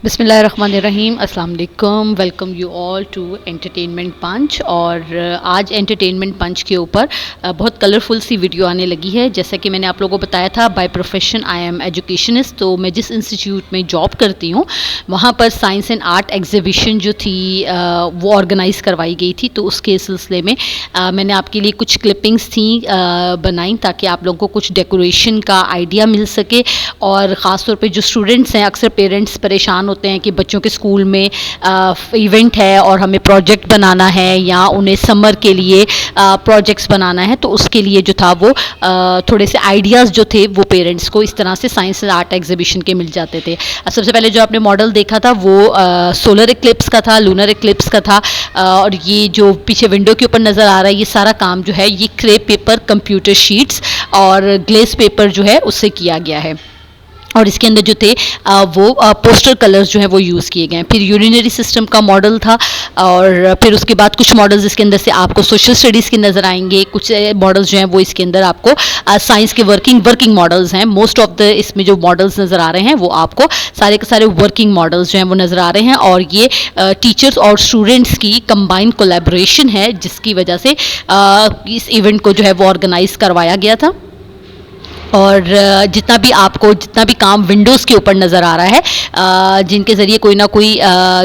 बिस्मिल्लाहिर्रहमानिर्रहीम, अस्सलाम वालेकुम। Welcome you all to entertainment punch. और आज एंटरटेनमेंट पंच के ऊपर बहुत कलरफुल सी वीडियो आने लगी है। जैसा कि मैंने आप लोगों को बताया था, by profession I am educationist. तो मैं जिस इंस्टीट्यूट में जॉब करती हूँ वहाँ पर साइंस एंड आर्ट एग्जीबिशन जो थी वो ऑर्गेनाइज़ करवाई गई थी। तो उसके सिलसिले में मैंने आपके लिए कुछ क्लिपिंग्स थी बनाई, ताकि आप लोगों को कुछ डेकोरेशन का आइडिया मिल सके। और ख़ास तौर पे जो स्टूडेंट्स हैं, अक्सर पेरेंट्स परेशान होते हैं कि बच्चों के स्कूल में इवेंट है और हमें प्रोजेक्ट बनाना है या उन्हें समर के लिए प्रोजेक्ट्स बनाना है। तो उसके लिए जो था वो थोड़े से आइडियाज़ जो थे वो पेरेंट्स को इस तरह से साइंस एंड आर्ट एग्जीबिशन के मिल जाते थे। सबसे पहले जो आपने मॉडल देखा था वो सोलर इक्लिप्स का था, लूनर इक्लिप्स का था। और ये जो पीछे विंडो के ऊपर नज़र आ रहा है, ये सारा काम जो है ये क्रेप पेपर, कंप्यूटर शीट्स और ग्लेस पेपर जो है उससे किया गया है। और इसके अंदर जो थे वो पोस्टर कलर्स जो है वो यूज़ किए गए हैं। फिर यूरिनरी सिस्टम का मॉडल था। और फिर उसके बाद कुछ मॉडल्स इसके अंदर से आपको सोशल स्टडीज़ के नज़र आएंगे। कुछ मॉडल्स जो हैं वो इसके अंदर आपको साइंस के वर्किंग मॉडल्स हैं। मोस्ट ऑफ द इसमें जो मॉडल्स नज़र आ रहे हैं वो आपको सारे के सारे वर्किंग मॉडल्स जो हैं वो नज़र आ रहे हैं। और ये टीचर्स और स्टूडेंट्स की कंबाइंड कोलैबोरेशन है, जिसकी वजह से इस इवेंट को जो है वो ऑर्गेनाइज़ करवाया गया था। और जितना भी काम विंडोज़ के ऊपर नज़र आ रहा है, जिनके ज़रिए कोई ना कोई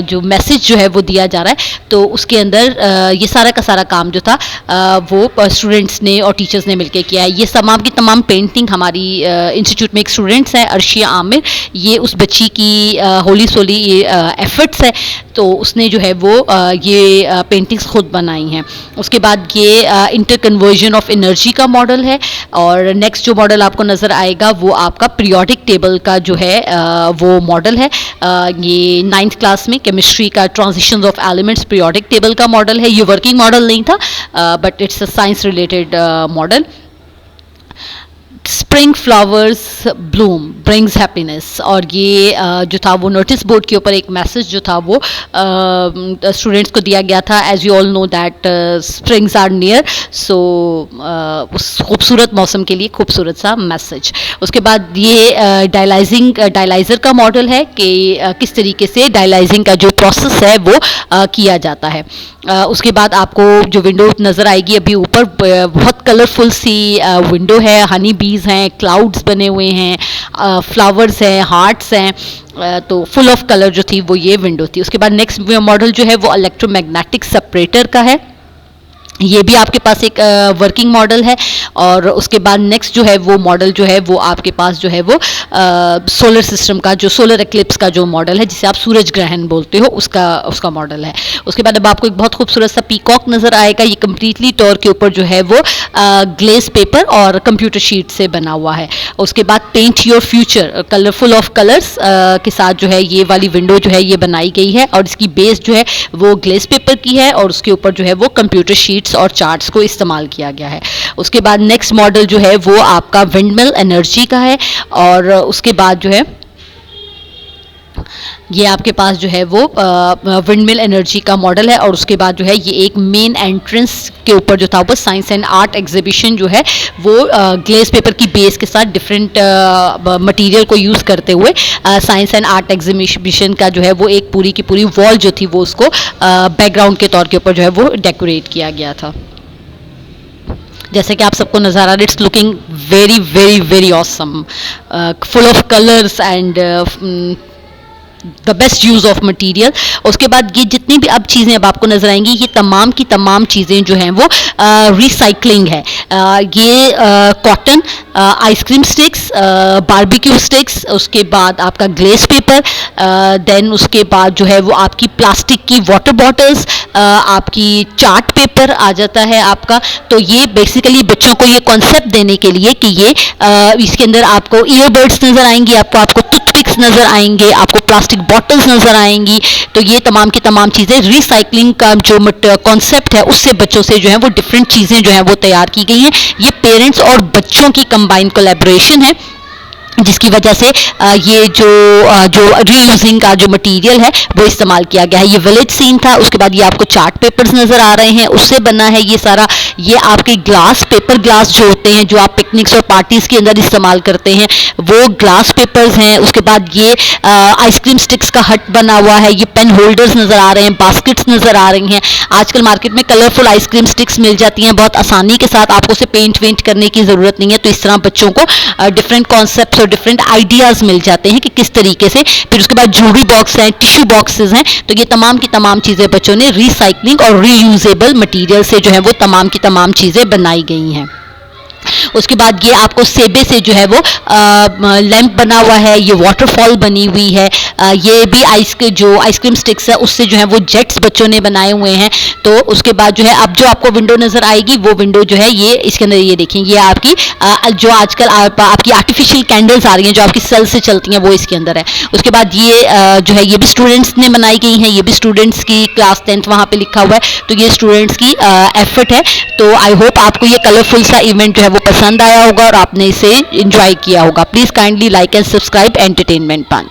जो मैसेज जो है वो दिया जा रहा है, तो उसके अंदर ये सारा का सारा काम जो था वो स्टूडेंट्स ने और टीचर्स ने मिलकर किया है। ये तमाम की तमाम पेंटिंग हमारी इंस्टीट्यूट में एक स्टूडेंट्स हैं, अर्शिया आमिर। ये उस बच्ची की होली सोली एफर्ट्स है, तो उसने जो है वो ये पेंटिंग्स खुद बनाई हैं। उसके बाद ये इंटर कन्वर्जन ऑफ एनर्जी का मॉडल है। और नेक्स्ट जो मॉडल आपको नज़र आएगा वो आपका पीरियोडिक टेबल का जो है वो मॉडल है। ये 9th क्लास में केमिस्ट्री का transitions of elements periodic table का मॉडल है। ये वर्किंग मॉडल नहीं था, but it's a science related model. Spring flowers Bloom brings happiness. और ये जो था वो नोटिस बोर्ड के ऊपर एक मैसेज जो था वो स्टूडेंट्स को दिया गया था। As you all know that springs are near, so उस खूबसूरत मौसम के लिए खूबसूरत सा मैसेज। उसके बाद ये डायलाइज़र का मॉडल है कि किस तरीके से डायलाइजिंग का जो प्रोसेस है वो किया जाता है। उसके बाद आपको जो विंडो नज़र आएगी अभी ऊपर, बहुत कलरफुल सी विंडो है। हनी बीज हैं, क्लाउड्स बने हुए हैं, फ्लावर्स हैं, हार्ट्स हैं। तो फुल ऑफ कलर जो थी वो ये विंडो थी। उसके बाद नेक्स्ट मॉडल जो है वो इलेक्ट्रोमैग्नेटिक सेपरेटर का है। ये भी आपके पास एक वर्किंग मॉडल है। और उसके बाद नेक्स्ट जो है वो मॉडल जो है वो आपके पास जो है वो सोलर सिस्टम का, जो सोलर एक्लिप्स का जो मॉडल है, जिसे आप सूरज ग्रहण बोलते हो, उसका मॉडल है। उसके बाद अब आपको एक बहुत खूबसूरत सा पीकॉक नज़र आएगा। ये कम्प्लीटली टॉर के ऊपर जो है वो ग्लेस पेपर और कंप्यूटर शीट से बना हुआ है। उसके बाद paint your future, colourful of colours के साथ जो है ये वाली विंडो जो है ये बनाई गई है। और इसकी बेस जो है वो ग्लेस पेपर की है और उसके ऊपर जो है वो कंप्यूटर शीट्स और चार्ट्स को इस्तेमाल किया गया है। उसके बाद नेक्स्ट मॉडल जो है वो आपका विंडमिल एनर्जी का है। और उसके बाद जो है ये आपके पास जो है वो विंडमिल एनर्जी का मॉडल है। और उसके बाद जो है ये एक मेन एंट्रेंस के ऊपर जो था वो साइंस एंड आर्ट एग्जीबिशन जो है वो ग्लेस पेपर की बेस के साथ डिफरेंट मटेरियल को यूज़ करते हुए साइंस एंड आर्ट एग्जीबिशन का जो है वो एक पूरी की पूरी वॉल जो थी वो उसको बैकग्राउंड के तौर के ऊपर जो है वो डेकोरेट किया गया था। जैसे कि आप सबको नज़र आ रहा है, it's looking very very very awesome, full of colours and the best use of material. उसके बाद ये जितनी भी अब चीज़ें अब आपको नज़र आएंगी, ये तमाम की तमाम चीज़ें जो हैं वो रिसाइकलिंग है। ये cotton ice cream sticks, barbecue sticks, उसके बाद आपका ग्लेस पेपर, देन उसके बाद जो है वो आपकी प्लास्टिक की वाटर बॉटल्स, आपकी चार्ट पेपर आ जाता है आपका। तो ये बेसिकली बच्चों को ये कॉन्सेप्ट देने के लिए कि ये इसके अंदर आपको ईयरबड्स नज़र आएंगी, आपको टूथपिक्स नज़र आएंगे, आपको प्लास्टिक बॉटल्स नज़र आएंगी। तो ये तमाम की तमाम चीज़ें रिसाइकलिंग का जो कॉन्सेप्ट है उससे बच्चों से जो है वो डिफरेंट चीज़ें जो हैं वो तैयार की गई हैं। ये पेरेंट्स और बच्चों की कंबाइंड कोलैबोरेशन है। जिसकी वजह से ये जो रीयूजिंग का जो मटेरियल है वो इस्तेमाल किया गया है। ये विलेज सीन था। उसके बाद ये आपको चार्ट पेपर्स नज़र आ रहे हैं, उससे बना है ये सारा। ये आपके ग्लास, पेपर ग्लास जो होते हैं, जो आप पिकनिक्स और पार्टीज़ के अंदर इस्तेमाल करते हैं, वो ग्लास पेपर्स हैं। उसके बाद ये आइसक्रीम स्टिक्स का हट बना हुआ है। ये पेन होल्डर्स नज़र आ रहे हैं, बास्केट्स नज़र आ रही हैं। आजकल मार्केट में कलरफुल आइसक्रीम स्टिक्स मिल जाती हैं बहुत आसानी के साथ, आपको उसे पेंट वेंट करने की ज़रूरत नहीं है। तो इस तरह बच्चों को डिफरेंट कॉन्सेप्ट्स और डिफरेंट आइडियाज़ मिल जाते हैं कि किस तरीके से। फिर उसके बाद ज्वेलरी बॉक्स हैं, टिश्यू बॉक्सेस हैं। तो ये तमाम की तमाम चीज़ें बच्चों ने रिसाइकलिंग और रीयूजेबल मटेरियल से जो है वो तमाम की तमाम चीज़ें बनाई गई हैं। उसके बाद ये आपको सेबे से जो है वो लैंप बना हुआ है, ये वाटरफॉल बनी हुई है। ये भी आइसक्रीम स्टिक्स है उससे जो है वो जेट्स बच्चों ने बनाए हुए हैं। तो उसके बाद जो है अब जो आपको विंडो नज़र आएगी वो विंडो जो है ये इसके अंदर ये देखेंगे, ये आपकी जो आजकल आपकी आर्टिफिशियल कैंडल्स आ रही हैं जो आपकी सेल से चलती हैं वो इसके अंदर है। उसके बाद ये जो है ये भी स्टूडेंट्स ने बनाई गई हैं, ये भी स्टूडेंट्स की क्लास 10th वहाँ पे लिखा हुआ है। तो ये स्टूडेंट्स की एफर्ट है। तो आई होप आपको ये कलरफुल सा इवेंट जो है वो पसंद आया होगा और आपने इसे एंजॉय किया होगा। Please kindly like and subscribe entertainment पांच।